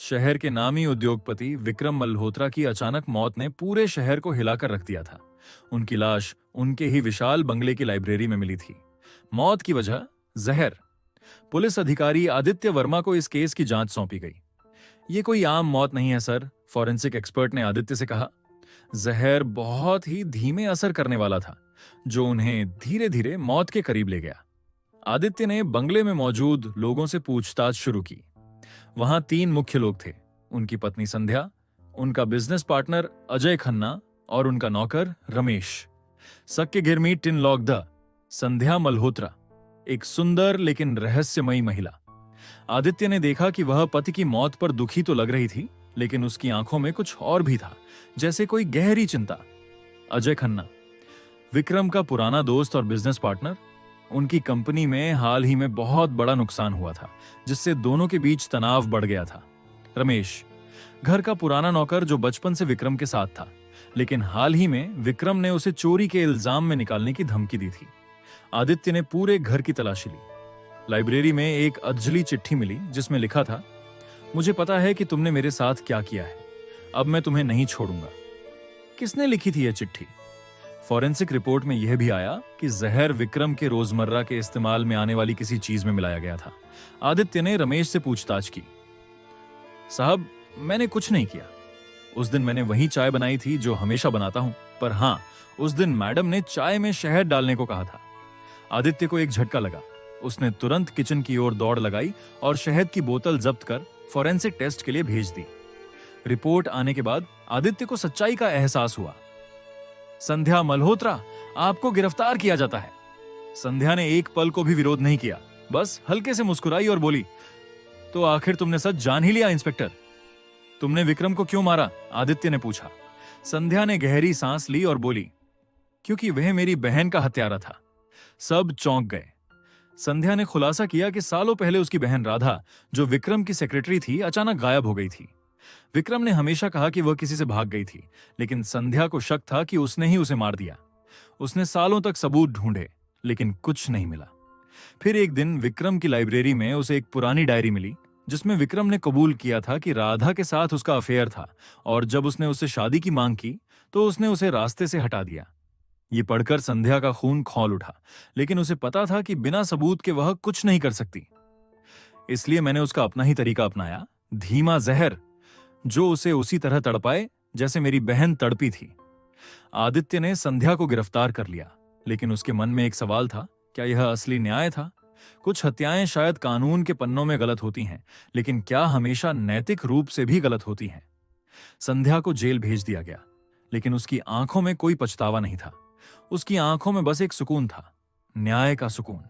शहर के नामी उद्योगपति विक्रम मल्होत्रा की अचानक मौत ने पूरे शहर को हिलाकर रख दिया था। उनकी लाश उनके ही विशाल बंगले की लाइब्रेरी में मिली थी। मौत की वजह जहर। पुलिस अधिकारी आदित्य वर्मा को इस केस की जांच सौंपी गई। ये कोई आम मौत नहीं है सर, फॉरेंसिक एक्सपर्ट ने आदित्य से कहा। जहर बहुत ही धीमे असर करने वाला था, जो उन्हें धीरे धीरे मौत के करीब ले गया। आदित्य ने बंगले में मौजूद लोगों से पूछताछ शुरू की। वहां 3 मुख्य लोग थे, उनकी पत्नी संध्या, उनका बिजनेस पार्टनर अजय खन्ना और उनका नौकर रमेश। सक्के घिरमी टिन लॉक द संध्या मल्होत्रा, एक सुंदर लेकिन रहस्यमयी महिला। आदित्य ने देखा कि वह पति की मौत पर दुखी तो लग रही थी, लेकिन उसकी आंखों में कुछ और भी था, जैसे कोई गहरी चिंता। अजय खन्ना, विक्रम का पुराना दोस्त और बिजनेस पार्टनर। उनकी कंपनी में हाल ही में बहुत बड़ा नुकसान हुआ था, जिससे दोनों के बीच तनाव बढ़ गया था। रमेश, घर का पुराना नौकर जो बचपन से विक्रम के साथ था, लेकिन हाल ही में विक्रम ने उसे चोरी के इल्जाम में निकालने की धमकी दी थी। आदित्य ने पूरे घर की तलाशी ली। लाइब्रेरी में एक अधजली चिट्ठी मिली जिसमें लिखा था, मुझे पता है कि तुमने मेरे साथ क्या किया है, अब मैं तुम्हें नहीं छोड़ूंगा। किसने लिखी थी यह चिट्ठी? फॉरेंसिक रिपोर्ट में यह भी आया कि जहर विक्रम के रोजमर्रा के इस्तेमाल में आने वाली किसी चीज में मिलाया गया था। आदित्य ने रमेश से पूछताछ की। साहब, मैंने कुछ नहीं किया। उस दिन मैंने वही चाय बनाई थी जो हमेशा बनाता हूं, पर हां, उस दिन मैडम ने चाय में शहद डालने को कहा था। आदित्य को एक झटका लगा। उसने तुरंत किचन की ओर दौड़ लगाई और शहद की बोतल जब्त कर फॉरेंसिक टेस्ट के लिए भेज दी। रिपोर्ट आने के बाद आदित्य को सच्चाई का एहसास हुआ। संध्या मल्होत्रा, आपको गिरफ्तार किया जाता है। संध्या ने एक पल को भी विरोध नहीं किया, बस हल्के से मुस्कुराई और बोली, तो आखिर तुमने सच जान ही लिया इंस्पेक्टर। तुमने विक्रम को क्यों मारा? आदित्य ने पूछा। संध्या ने गहरी सांस ली और बोली, क्योंकि वह मेरी बहन का हत्यारा था। सब चौंक गए। संध्या ने खुलासा किया कि सालों पहले उसकी बहन राधा, जो विक्रम की सेक्रेटरी थी, अचानक गायब हो गई थी। विक्रम ने हमेशा कहा कि वह किसी से भाग गई थी, लेकिन संध्या को शक था कि उसने ही उसे मार दिया। उसने सालों तक सबूत ढूंढे, लेकिन कुछ नहीं मिला। फिर एक दिन विक्रम की लाइब्रेरी में उसे एक पुरानी डायरी मिली, जिसमें विक्रम ने कबूल किया था कि राधा के साथ उसका अफेयर था, और जब उसने उससे शादी की मांग की तो उसने उसे रास्ते से हटा दिया। ये पढ़कर संध्या का खून खौल उठा, लेकिन उसे पता था कि बिना सबूत के वह कुछ नहीं कर सकती। इसलिए मैंने उसका अपना ही तरीका अपनाया, धीमा जहर, जो उसे उसी तरह तड़पाए जैसे मेरी बहन तड़पी थी। आदित्य ने संध्या को गिरफ्तार कर लिया, लेकिन उसके मन में एक सवाल था, क्या यह असली न्याय था? कुछ हत्याएं शायद कानून के पन्नों में गलत होती हैं, लेकिन क्या हमेशा नैतिक रूप से भी गलत होती हैं? संध्या को जेल भेज दिया गया, लेकिन उसकी आंखों में कोई पछतावा नहीं था। उसकी आंखों में बस एक सुकून था, न्याय का सुकून।